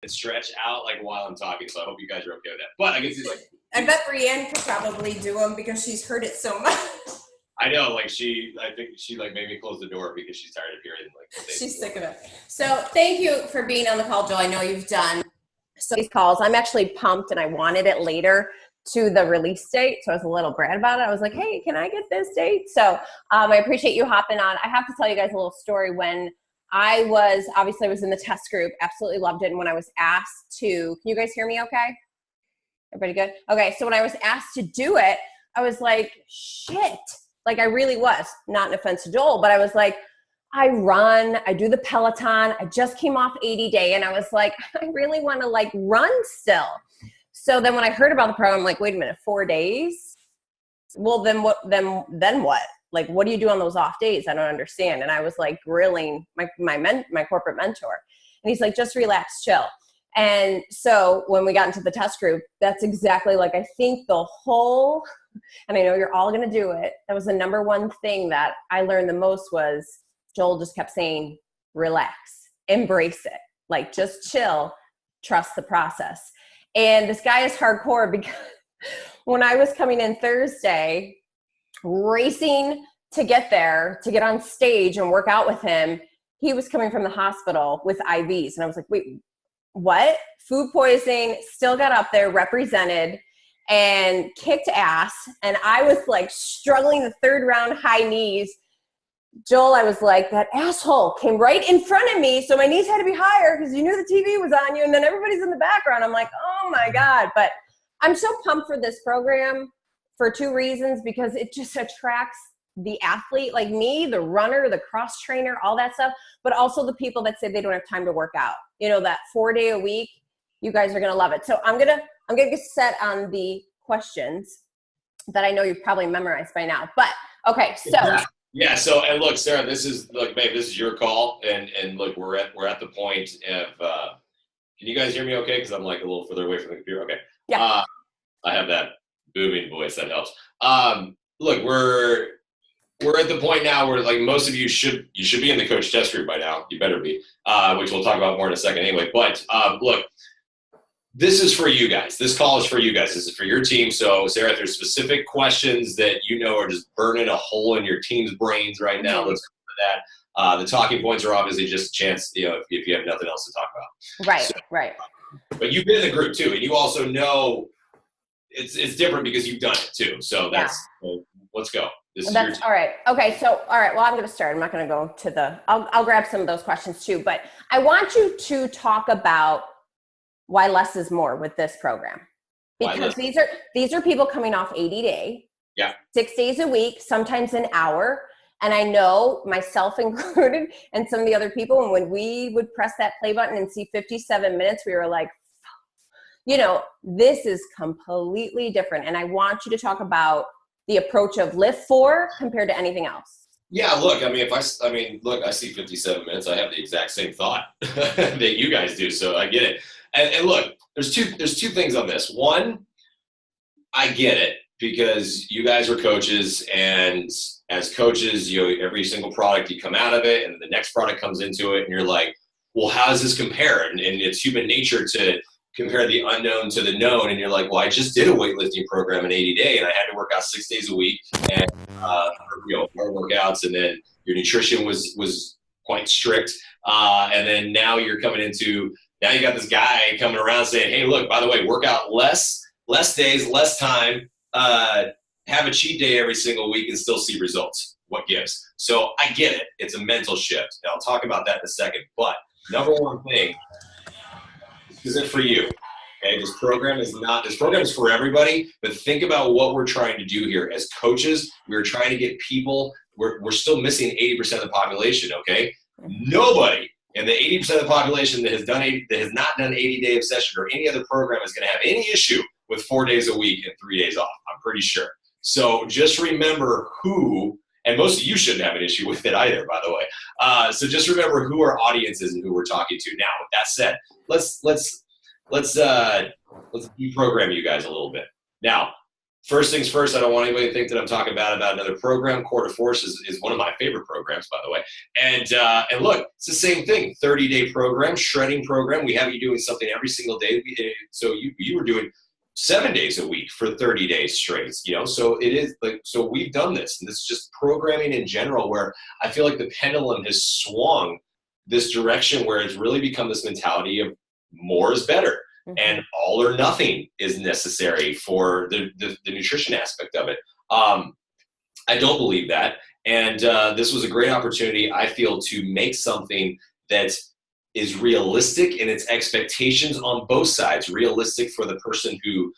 and stretch out like while I'm talking. So I hope you guys are okay with that. But I can see like I bet Brienne could probably do them because she's heard it so much. I know, like I think she like made me close the door because she's tired of hearing like. She's sick of it. So thank you for being on the call, Joel. I know you've done so these calls. I'm actually pumped, and I wanted it later to the release date, so I was a little brat about it. I was like, hey, can I get this date? So I appreciate you hopping on. I have to tell you guys a little story. When I was in the test group, absolutely loved it. And when I was asked to, can you guys hear me okay? Everybody good? Okay, so when I was asked to do it, I was like, shit. Like I really was, not an offense to Joel, but I was like, I run, I do the Peloton. I just came off 80 day. And I was like, I really want to like run still. So then when I heard about the program, I'm like, wait a minute, 4 days? Well, then what? Like, what do you do on those off days? I don't understand. And I was like grilling my corporate mentor. And he's like, just relax, chill. And so when we got into the test group, that's exactly like, I think the whole, and I know you're all going to do it. That was the number one thing that I learned the most was Joel just kept saying, relax, embrace it, like just chill, trust the process. And this guy is hardcore because when I was coming in Thursday, racing to get there, to get on stage and work out with him, he was coming from the hospital with IVs. And I was like, wait, what? Food poisoning, still got up there, represented, and kicked ass. And I was like struggling the third round, high knees. Joel, I was like, that asshole came right in front of me. So my knees had to be higher because you knew the TV was on you. And then everybody's in the background. I'm like, oh my God. But I'm so pumped for this program for two reasons, because it just attracts the athlete like me, the runner, the cross trainer, all that stuff, but also the people that say they don't have time to work out. You know, that 4 day a week, you guys are going to love it. So I'm going to get set on the questions that I know you've probably memorized by now, but okay. So yeah. So, and look, Sarah, this is like, babe, this is your call. And look, we're at the point of, can you guys hear me okay? Cause I'm like a little further away from the computer. Okay. Yeah. I have that booming voice that helps. Look, we're at the point now where like most of you should be in the coach test group by now. You better be, which we'll talk about more in a second anyway. But look, this is for you guys. This call is for you guys. This is for your team. So Sarah, if there's specific questions that you know are just burning a hole in your team's brains right now, let's go for that. The talking points are obviously just a chance, you know, if you have nothing else to talk about. Right, so, right. But you've been in the group too, and you also know it's different because you've done it too. So that's well, let's go. That's all right. Okay. So, all right. Well, I'm going to start. I'm not going to go to I'll grab some of those questions too, but I want you to talk about why less is more with this program, because these are people coming off 80 day, 6 days a week, sometimes an hour. And I know, myself included, and some of the other people, and when we would press that play button and see 57 minutes, we were like, you know, this is completely different. And I want you to talk about the approach of Lift 4 compared to anything else. Yeah, look, I mean, I see 57 minutes. I have the exact same thought that you guys do, so I get it. And look, there's two things on this. One, I get it because you guys are coaches, and as coaches, you know, every single product you come out of it, and the next product comes into it, and you're like, well, how does this compare? And it's human nature to compare the unknown to the known, and you're like, well, I just did a weightlifting program in 80 day, and I had to work out 6 days a week, and you know, hard workouts, and then your nutrition was quite strict, and then now you're coming into. Now you got this guy coming around saying, hey, look, by the way, work out less days, less time, have a cheat day every single week and still see results. What gives? So I get it. It's a mental shift. And I'll talk about that in a second. But number one thing, this isn't for you. Okay, this program is for everybody, but think about what we're trying to do here. As coaches, we're trying to get people, we're still missing 80% of the population, okay? Nobody in the 80% of the population that has not done 80-day obsession or any other program is going to have any issue with 4 days a week and 3 days off. I'm pretty sure. So just remember who, and most of you shouldn't have an issue with it either, by the way. So just remember who our audience is and who we're talking to. Now, with that said, let's deprogram you guys a little bit. Now, First things first, I don't want anybody to think that I'm talking bad about another program. Core to Force is one of my favorite programs, by the way. And look, it's the same thing. 30-day program, shredding program. We have you doing something every single day. So you were doing 7 days a week for 30 days straight. So it is like, so we've done this, and this is just programming in general, where I feel like the pendulum has swung this direction where it's really become this mentality of more is better. And all or nothing is necessary for the nutrition aspect of it. I don't believe that. And this was a great opportunity, I feel, to make something that is realistic in its expectations on both sides. Realistic for the person who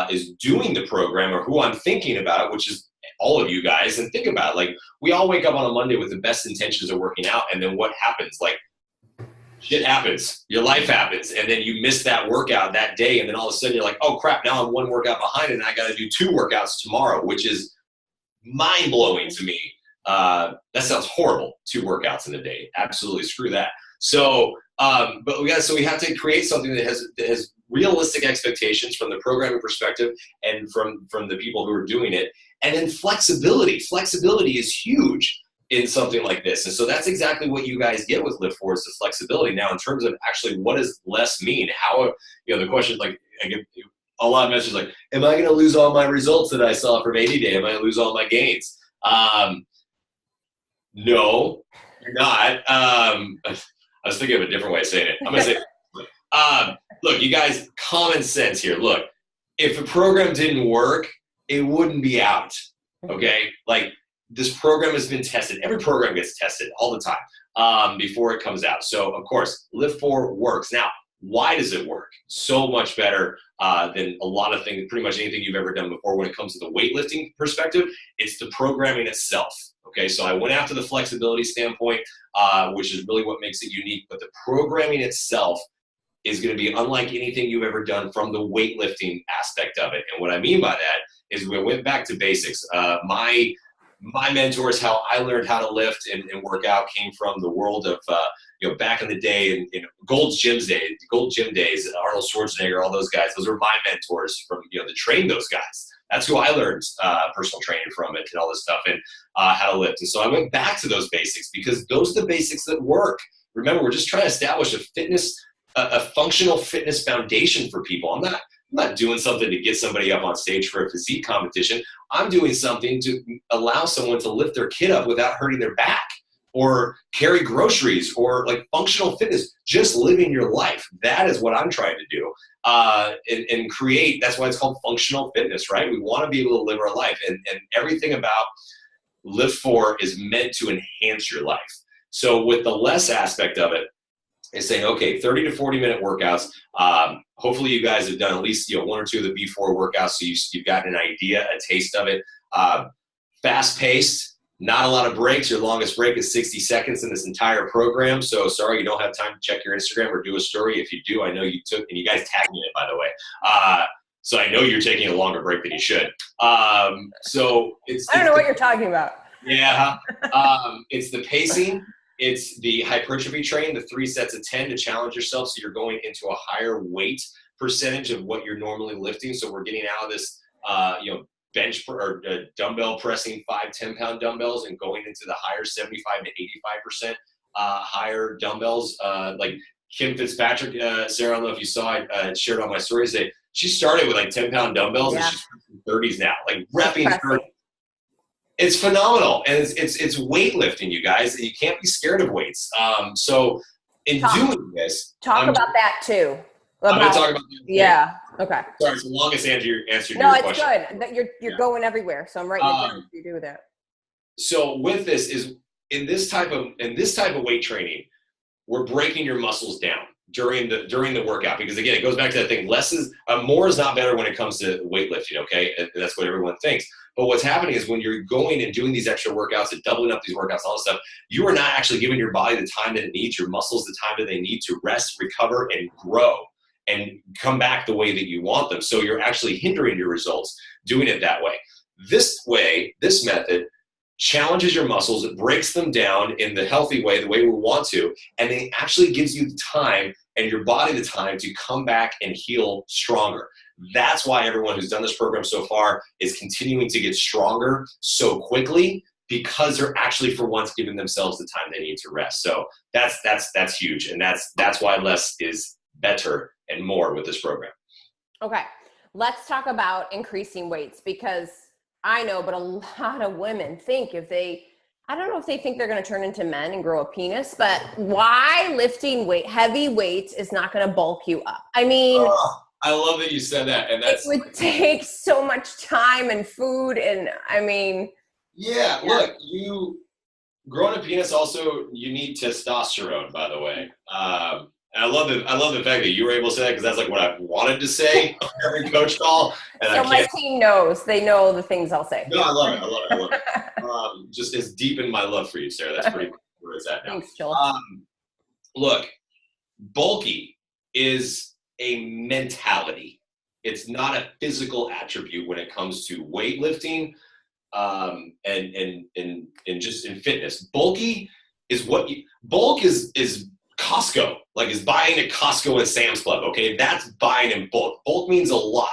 is doing the program, or who I'm thinking about, which is all of you guys. And think about it, like, we all wake up on a Monday with the best intentions of working out, and then what happens? Like, shit happens, your life happens, and then you miss that workout that day, and then all of a sudden you're like, oh crap, now I'm one workout behind and I got to do 2 workouts tomorrow, which is mind-blowing to me. That sounds horrible, 2 workouts in a day. Absolutely, screw that. So but we have to create something that has realistic expectations from the programming perspective and from the people who are doing it. And then flexibility is huge in something like this. And so that's exactly what you guys get with Lift For, is the flexibility. Now, in terms of actually what does less mean, how, the question is, like, I get a lot of messages like, am I going to lose all my results that I saw from 80 day? Am I going to lose all my gains? No, you're not. I was thinking of a different way of saying it. I'm going to say, look, you guys, common sense here. Look, if a program didn't work, it wouldn't be out. Okay. Like, this program has been tested. Every program gets tested all the time before it comes out. So, of course, Lift For works. Now, why does it work? So much better than a lot of things, pretty much anything you've ever done before when it comes to the weightlifting perspective. It's the programming itself. Okay, so I went after the flexibility standpoint, which is really what makes it unique. But the programming itself is going to be unlike anything you've ever done from the weightlifting aspect of it. And what I mean by that is we went back to basics. My mentors, how I learned how to lift and work out, came from the world of, back in the day in Gold Gym days, Arnold Schwarzenegger, all those guys. Those were my mentors from, to train those guys. That's who I learned personal training from and all this stuff, and how to lift. And so I went back to those basics because those are the basics that work. Remember, we're just trying to establish a functional fitness foundation for people. I'm not doing something to get somebody up on stage for a physique competition. I'm doing something to allow someone to lift their kid up without hurting their back, or carry groceries, or like functional fitness, just living your life. That is what I'm trying to do and create. That's why it's called functional fitness, right? We want to be able to live our life, and everything about Lift For is meant to enhance your life. So with the less aspect of it, is saying, okay, 30 to 40 minute workouts. Hopefully you guys have done at least 1 or 2 of the before workouts, so you've gotten an idea, a taste of it. Fast paced, not a lot of breaks. Your longest break is 60 seconds in this entire program. So sorry you don't have time to check your Instagram or do a story. If you do, I know you took, and you guys tagged me in it, by the way. So I know you're taking a longer break than you should. So I don't know what you're talking about. Yeah. It's the pacing. It's the hypertrophy training, the 3 sets of 10 to challenge yourself, so you're going into a higher weight percentage of what you're normally lifting. So we're getting out of this, bench or dumbbell pressing 5-10 pound dumbbells and going into the higher 75 to 85% higher dumbbells. Like Kim Fitzpatrick, Sarah, I don't know if you saw it, shared on my story today. She started with like 10-pound dumbbells, and she's in 30s now, like repping 30. It's phenomenal, and it's weightlifting, you guys. You can't be scared of weights. So in doing this, talk about that too. I'm going to talk about that. Yeah. Okay. Sorry, it's the longest answer to your question. No, it's good. That you're going everywhere. So I'm writing it down. You do that. So with this is in this type of weight training, we're breaking your muscles down during the workout, because again, it goes back to that thing. More is not better when it comes to weightlifting. Okay, and that's what everyone thinks. But what's happening is when you're going and doing these extra workouts and doubling up these workouts, all this stuff, you are not actually giving your body the time that it needs, your muscles the time that they need to rest, recover, and grow and come back the way that you want them. So you're actually hindering your results doing it that way. This method challenges your muscles, it breaks them down in the healthy way, the way we want to, and it actually gives you the time and your body the time to come back and heal stronger. That's why everyone who's done this program so far is continuing to get stronger so quickly, because they're actually for once giving themselves the time they need to rest. So that's huge. And that's why less is better and more with this program. Okay. Let's talk about increasing weights, because I know, but a lot of women think I don't know if they think they're going to turn into men and grow a penis, but why lifting heavy weights is not going to bulk you up? I mean, I love that you said that. And it would take so much time and food. And I mean, yeah, look, growing a penis also, you need testosterone, by the way. And I love the fact that you were able to say that, because that's like what I wanted to say on every coach call. And so my team knows. They know the things I'll say. No, I love it. Just as deep in my love for you, Sarah. That's pretty where it's at now. Thanks, Joel. Look, bulky is a mentality. It's not a physical attribute when it comes to weightlifting. And just in fitness, bulky is bulk is Costco, like is buying at Costco and Sam's Club. Okay, that's buying in bulk. Bulk means a lot.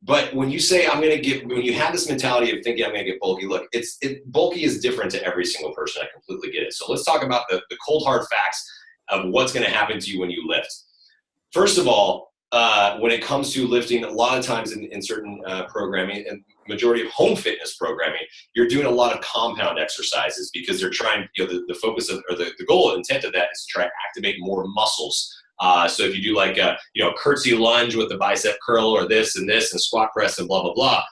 But when you say when you have this mentality of thinking I'm gonna get bulky, look, bulky is different to every single person. I completely get it. So let's talk about the cold hard facts of what's gonna happen to you when you lift. First of all, when it comes to lifting, a lot of times in certain programming, and majority of home fitness programming, you're doing a lot of compound exercises, because they're trying, the focus of, or the goal and intent of that is to try to activate more muscles. So if you do like a curtsy lunge with the bicep curl, or this and squat press and blah blah blah,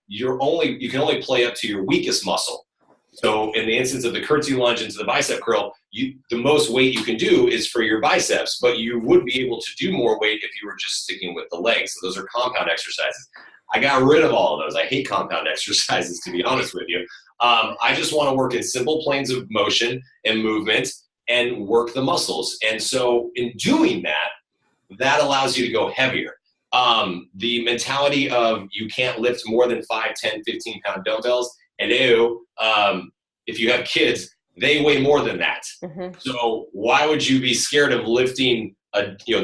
you can only play up to your weakest muscle. So in the instance of the curtsy lunge into the bicep curl, the most weight you can do is for your biceps, but you would be able to do more weight if you were just sticking with the legs. So those are compound exercises. I got rid of all of those. I hate compound exercises, to be honest with you. I just want to work in simple planes of motion and movement and work the muscles. And so in doing that allows you to go heavier. The mentality of you can't lift more than 5, 10, 15-pound dumbbells, if you have kids, they weigh more than that. Mm-hmm. So why would you be scared of lifting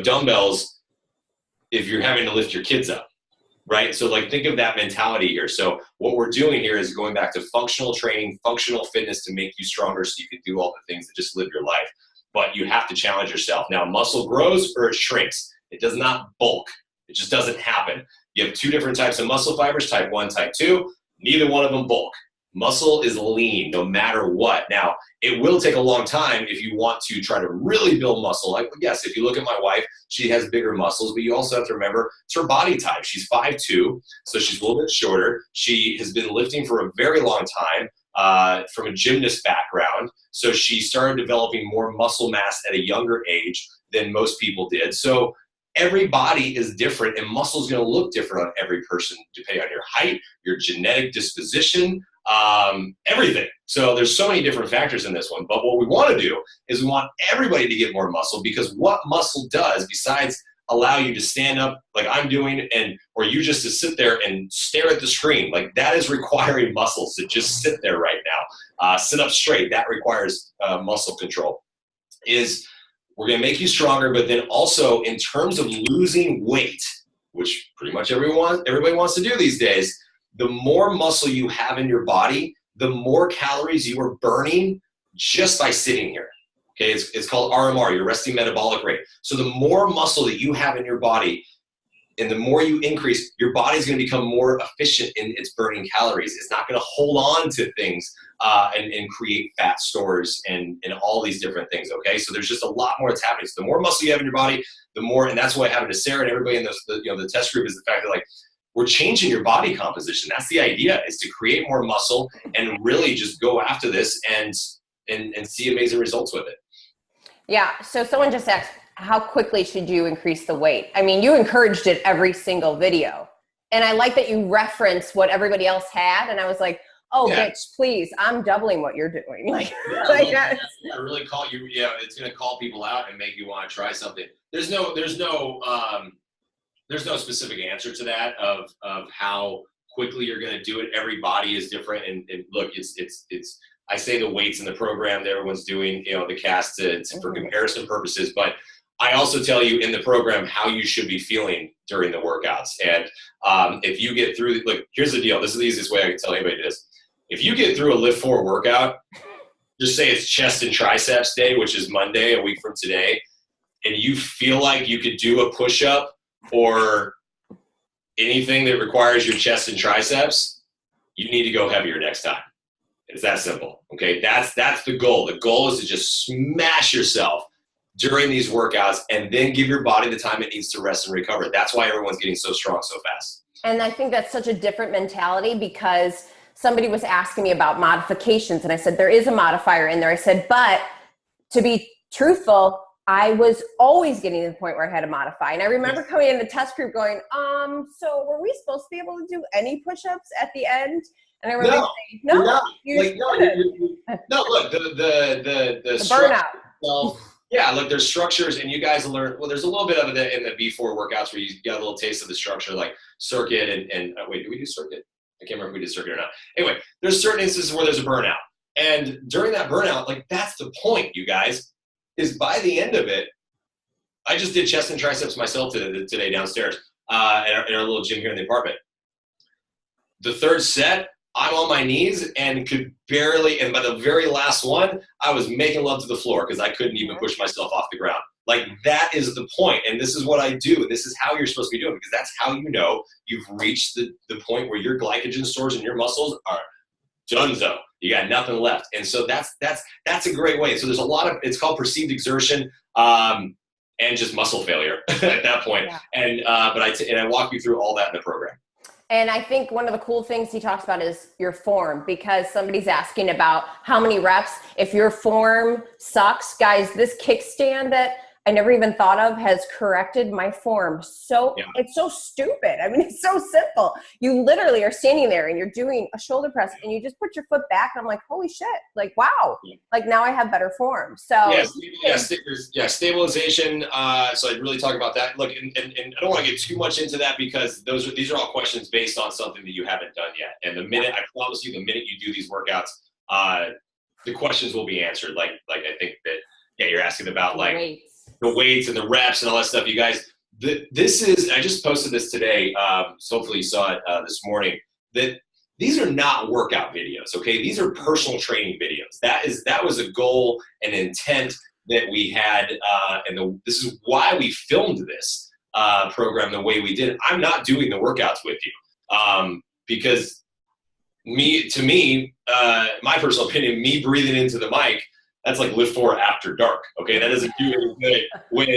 dumbbells if you're having to lift your kids up, right? So like, think of that mentality here. So what we're doing here is going back to functional training, functional fitness to make you stronger so you can do all the things that just live your life. But you have to challenge yourself. Now, muscle grows or it shrinks. It does not bulk. It just doesn't happen. You have two different types of muscle fibers, type 1, type 2. Neither one of them bulk. Muscle is lean no matter what. Now, it will take a long time if you want to try to really build muscle. Like, yes, if you look at my wife, she has bigger muscles, but you also have to remember it's her body type. She's 5'2", so she's a little bit shorter. She has been lifting for a very long time from a gymnast background, so she started developing more muscle mass at a younger age than most people did. So every body is different, and muscle is going to look different on every person depending on your height, your genetic disposition, everything. So there's so many different factors in this one. But what we want to do is we want everybody to get more muscle, because what muscle does, besides allow you to stand up like I'm doing, or you just to sit there and stare at the screen, like that is requiring muscles to just sit there right now. Sit up straight, that requires muscle control. We're going to make you stronger, but then also in terms of losing weight, which pretty much everybody wants to do these days, the more muscle you have in your body, the more calories you are burning just by sitting here. Okay, it's called RMR, your resting metabolic rate. So the more muscle that you have in your body, and the more you increase, your body's going to become more efficient in its burning calories. It's not going to hold on to things and create fat stores and all these different things. Okay, so there's just a lot more that's happening. So the more muscle you have in your body, the more, and that's what happened to Sarah and everybody in the test group, is the fact that like, we're changing your body composition. That's the idea, is to create more muscle and really just go after this and see amazing results with it. Yeah. So someone just asked, how quickly should you increase the weight? I mean, you encouraged it every single video. And I like that you reference what everybody else had. And I was like, oh, yeah. Bitch, please, I'm doubling what you're doing. Like, I really call you. Yeah, it's going to call people out and make you want to try something. There's no specific answer to that of how quickly you're going to do it. Every body is different. And look, it's I say the weights in the program that everyone's doing, the cast for comparison purposes, but I also tell you in the program how you should be feeling during the workouts. And if you get through, look, here's the deal. This is the easiest way I can tell anybody this. If you get through a Lift 4 workout, just say it's chest and triceps day, which is Monday, a week from today, and you feel like you could do a push-up or anything that requires your chest and triceps, you need to go heavier next time. It's that simple, okay? That's the goal. The goal is to just smash yourself during these workouts and then give your body the time it needs to rest and recover. That's why everyone's getting so strong so fast. And I think that's such a different mentality, because somebody was asking me about modifications, and I said, there is a modifier in there. I said, but to be truthful, I was always getting to the point where I had to modify. And I remember coming in the test group going, so were we supposed to be able to do any push-ups at the end? And I remember saying, no, look, the burnout. Well, yeah, look, there's structures, and you guys learn, well, there's a little bit of it in the B4 workouts where you get a little taste of the structure, like circuit and wait, do we do circuit? I can't remember if we did circuit or not. Anyway, there's certain instances where there's a burnout. And during that burnout, like, that's the point, you guys, is by the end of it, I just did chest and triceps myself today downstairs in our little gym here in the apartment. The third set, I'm on my knees and could barely, and by the very last one, I was making love to the floor because I couldn't even push myself off the ground. Like, that is the point, and this is what I do. This is how you're supposed to be doing, because that's how you know you've reached the point where your glycogen stores in your muscles are donezo. You got nothing left. And so that's a great way. So there's a lot of, it's called perceived exertion and just muscle failure at that point. Yeah. And I walk you through all that in the program. And I think one of the cool things he talks about is your form, because somebody's asking about how many reps. If your form sucks, guys, this kickstand that I never even thought of has corrected my form. So It's so stupid. I mean, it's so simple. You literally are standing there and you're doing a shoulder press and you just put your foot back. And I'm like, holy shit. Like, wow. Like, now I have better form. So stabilization. So I'd really talk about that. Look, and I don't want to get too much into that, because these are all questions based on something that you haven't done yet. And I promise you, the minute you do these workouts, the questions will be answered. Like I think that, you're asking about like the weights and the reps and all that stuff. You guys, I just posted this today. So hopefully you saw it this morning, that these are not workout videos. Okay. These are personal training videos. That was a goal and intent that we had. This is why we filmed this program the way we did. I'm not doing the workouts with you because to me, my personal opinion, me breathing into the mic, that's like Lift 4 after dark, okay? That doesn't do any good when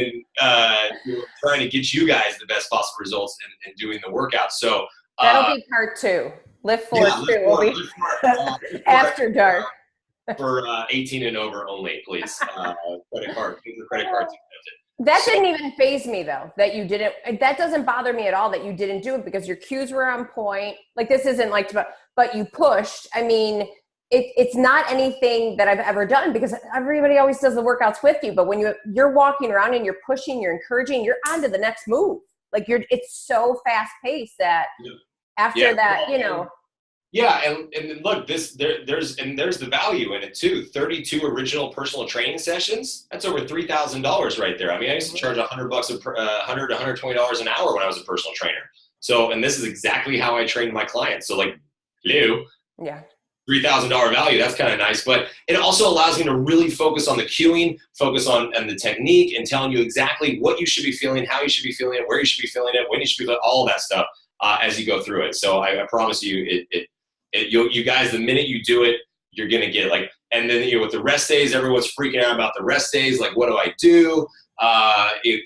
you're trying to get you guys the best possible results and doing the workout. So that'll be part 2. Lift 4 2 will be after dark. For 18 and over only, please. Credit card. That didn't even faze me, though, that you didn't. That doesn't bother me at all that you didn't do it, because your cues were on point. Like, this isn't like, but you pushed. I mean, it's not anything that I've ever done, because everybody always does the workouts with you. But when you're walking around and you're pushing, you're encouraging, you're on to the next move. Like, it's so fast paced that after that, Yeah, and look, there's the value in it too. 32 original personal training sessions. That's over $3,000 right there. I mean, I used to charge $100 $100 to $120 an hour when I was a personal trainer. So, and this is exactly how I trained my clients. So, like, hello, $3,000 value. That's kind of nice, but it also allows me to really focus on the cueing, focus on the technique, and telling you exactly what you should be feeling, how you should be feeling it, where you should be feeling it, when you should be feeling all of that stuff as you go through it. So I promise you, you guys, the minute you do it, you're gonna get it. Like, and then with the rest days, everyone's freaking out about the rest days. Like, what do I do?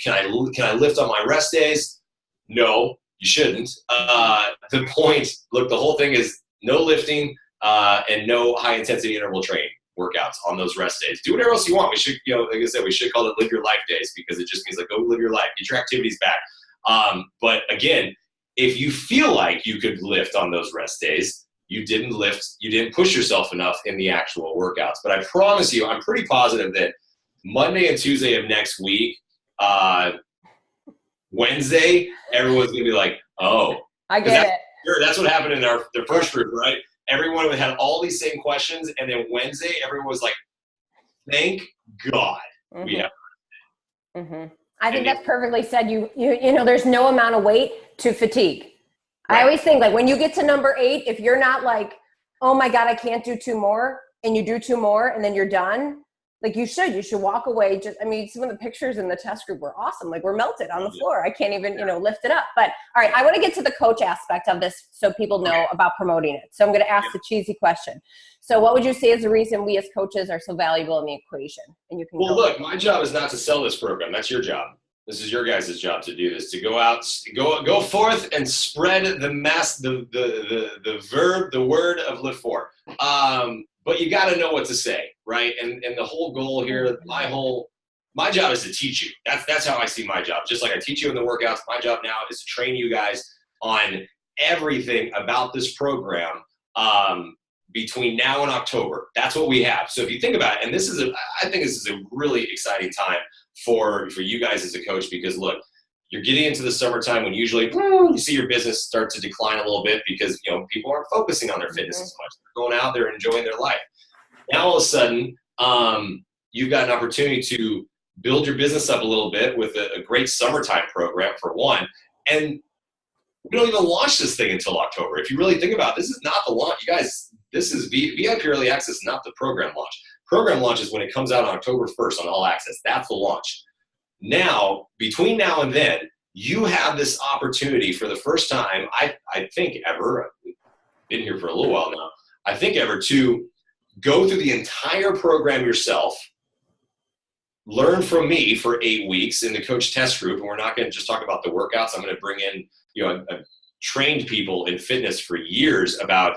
Can I lift on my rest days? No, you shouldn't. The whole thing is no lifting and no high intensity interval training workouts on those rest days. Do whatever else you want. We should, like I said, we should call it live your life days, because it just means like, go live your life, get your activities back. But again, if you feel like you could lift on those rest days, you didn't lift, you didn't push yourself enough in the actual workouts. But I promise you, I'm pretty positive that Monday and Tuesday of next week, Wednesday, everyone's going to be like, oh. I get it. Sure, that's what happened in the first group, right? Everyone had all these same questions, and then Wednesday, everyone was like, thank God we have. I think that's perfectly said. You know, there's no amount of weight to fatigue. Right. I always think like when you get to number 8, if you're not like, oh my God, I can't do 2 more, and you do 2 more and then you're done, like you should walk away. I mean, some of the pictures in the test group were awesome. Like we're melted on the floor. I can't even, lift it up. But all right, I want to get to the coach aspect of this so people know about promoting it. So I'm going to ask the cheesy question. So what would you say is the reason we as coaches are so valuable in the equation? And you can look, my job is not to sell this program. That's your job. This is your guys' job to do this, to go out, go forth and spread the word of Live For. But you got to know what to say, right? And the whole goal here, my job is to teach you. That's how I see my job. Just like I teach you in the workouts, my job now is to train you guys on everything about this program between now and October. That's what we have. So if you think about it, and I think this is a really exciting time for you guys as a coach, because look, you're getting into the summertime when usually you see your business start to decline a little bit because people aren't focusing on their fitness as much. They're going out there enjoying their life. Now all of a sudden, you've got an opportunity to build your business up a little bit with a great summertime program for one. And we don't even launch this thing until October. If you really think about it, this is not the launch. You guys, this is VIP Early Access, not the program launch. Program launch is when it comes out on October 1st on All Access. That's the launch. Now, between now and then, you have this opportunity for the first time, I think ever, I've been here for a little while now, I think ever, to go through the entire program yourself, learn from me for 8 weeks in the coach test group, and we're not going to just talk about the workouts. I'm going to bring in, I've trained people in fitness for years about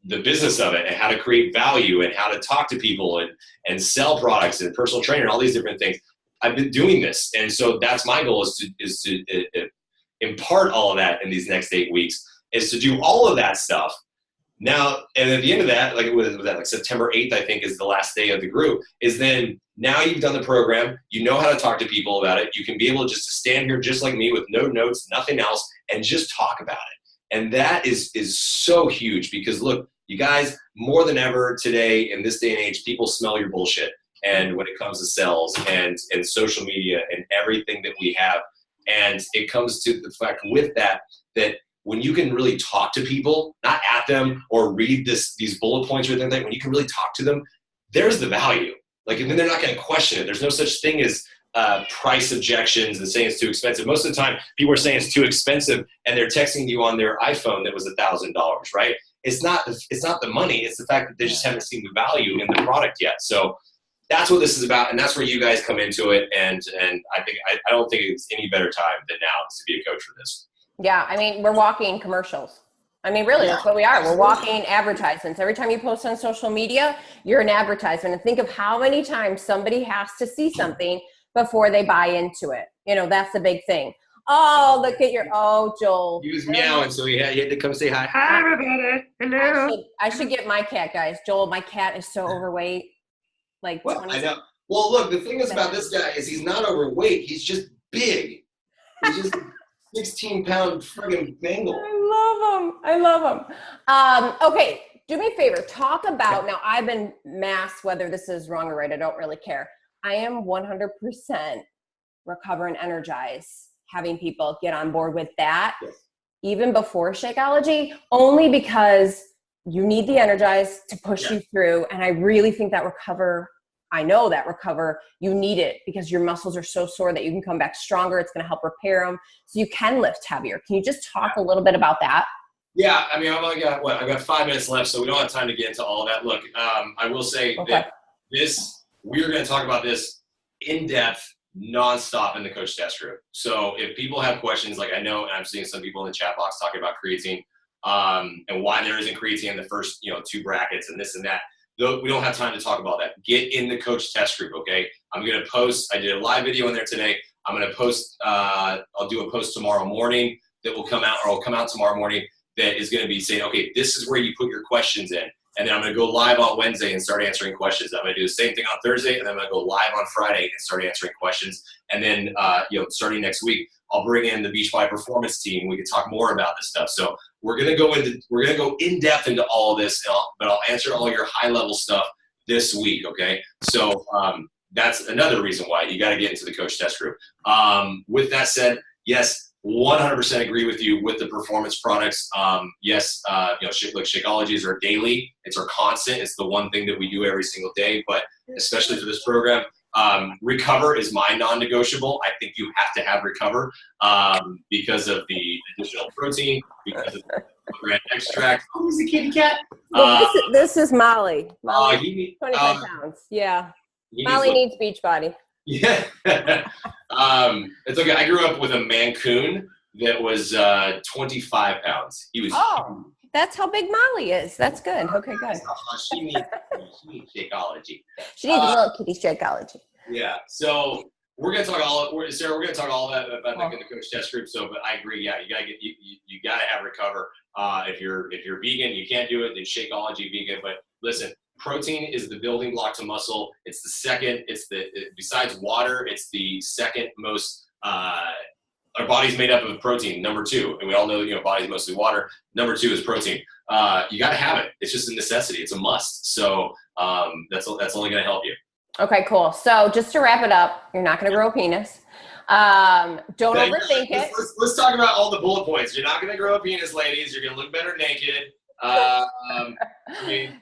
the business of it and how to create value and how to talk to people and sell products and personal trainer and all these different things. I've been doing this. And so that's my goal is to impart all of that in these next 8 weeks, is to do all of that stuff. Now, and at the end of that, like like September 8th, I think is the last day of the group, is then now you've done the program, you know how to talk to people about it. You can be able just to stand here just like me with no notes, nothing else, and just talk about it. And that is so huge because look, you guys, more than ever today in this day and age, people smell your bullshit. And when it comes to sales and social media and everything that we have, and it comes to the fact with that when you can really talk to people, not at them or read these bullet points or anything, when you can really talk to them, there's the value. Like, and then they're not going to question it. There's no such thing as price objections and saying it's too expensive. Most of the time, people are saying it's too expensive, and they're texting you on their iPhone that was $1,000, right? It's not the money. It's the fact that they just haven't seen the value in the product yet. So that's what this is about, and that's where you guys come into it. And I don't think it's any better time than now to be a coach for this. Yeah, I mean, we're walking commercials. I mean, really, that's what we are. We're walking advertisements. Every time you post on social media, you're an advertisement. And think of how many times somebody has to see something before they buy into it. That's the big thing. Oh, look at Joel. He was meowing, so he had to come say hi. Hi, everybody. Hello. I should get my cat, guys. Joel, my cat is so overweight. Like, well, I know. Well, look, the thing is about this guy is he's not overweight. He's just big. He's just 16-pound friggin' Bengal. I love him. Okay, do me a favor. Talk about, now I've been masked, whether this is wrong or right, I don't really care. I am 100% recover and energize, having people get on board with that, even before Shakeology, only because you need the energize to push you through. And I really think that recover, you need it because your muscles are so sore that you can come back stronger. It's going to help repair them so you can lift heavier. Can you just talk a little bit about that? Yeah, I mean, I've got 5 minutes left, so we don't have time to get into all of that. Look, I will say that we're going to talk about this in depth, nonstop in the coach test group. So if people have questions, like I know, and I'm seeing some people in the chat box talking about creatine and why there isn't creatine in the first 2 brackets and this and that. We don't have time to talk about that. Get in the coach test group, okay? I'm going to post. I did a live video in there today. I'm going to post. I'll do a post tomorrow morning that will come out, or will come out tomorrow morning, that is going to be saying, okay, this is where you put your questions in. And then I'm going to go live on Wednesday and start answering questions. I'm going to do the same thing on Thursday, and then I'm going to go live on Friday and start answering questions. And then, starting next week, I'll bring in the Beachbody Performance team. We can talk more about this stuff. So we're going to go in depth into all of this, but I'll answer all your high level stuff this week. Okay. So, that's another reason why you got to get into the coach test group. With that said, yes, 100% agree with you with the performance products. Yes, look, Shakeologies are daily. It's our constant. It's the one thing that we do every single day, but especially for this program, Recover is my non-negotiable. I think you have to have Recover because of the additional protein, because of the brand extract. Oh, he's a kitty cat. This is Molly. Molly, 25 um, pounds. Yeah. Molly needs Beachbody. Yeah. It's okay. I grew up with a Mancoon that was 25 pounds. He was huge. That's how big Molly is. That's good. Okay, good. She needs Shakeology. She needs a little kitty Shakeology. Yeah. So we're gonna talk Sarah. We're gonna talk all that about the coach test group. So, but I agree. Yeah, you gotta have Recover. If you're vegan, you can't do it. Then Shakeology vegan. But listen, protein is the building block to muscle. It's the second. Besides water, it's the second most. Our body's made up of protein, number 2, and we all know body's mostly water. Number 2 is protein. You got to have it. It's just a necessity. It's a must. So that's only going to help you. Okay, cool. So just to wrap it up, you're not going to grow a penis. Don't overthink it. Let's talk about all the bullet points. You're not going to grow a penis, ladies. You're going to look better naked.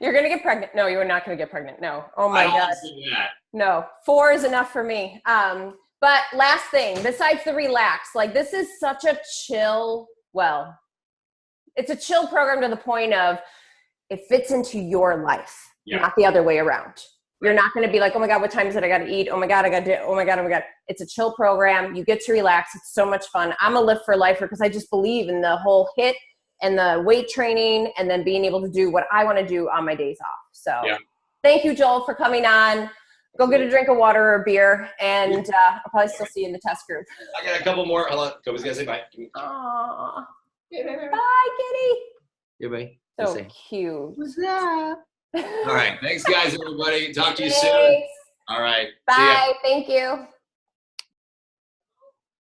You're going to get pregnant. No, you're not going to get pregnant. No. Oh my God. No, 4 is enough for me. But last thing, besides the relax, like this is such a chill, it's a chill program to the point of it fits into your life, not the other way around. You're not going to be like, oh my God, what time is it? I got to eat. Oh my God, I got to do, oh my God. It's a chill program. You get to relax. It's so much fun. I'm a Lift for Lifer because I just believe in the whole HIIT and the weight training and then being able to do what I want to do on my days off. So thank you, Joel, for coming on. Go get a drink of water or beer, and I'll probably still see you in the test group. I got a couple more. Hold on. Kobe's going to say bye. Aww. Bye, kitty. Yeah, buddy. So cute. What's up? All right. Thanks, guys, everybody. Talk to you soon. All right. Bye. Thank you.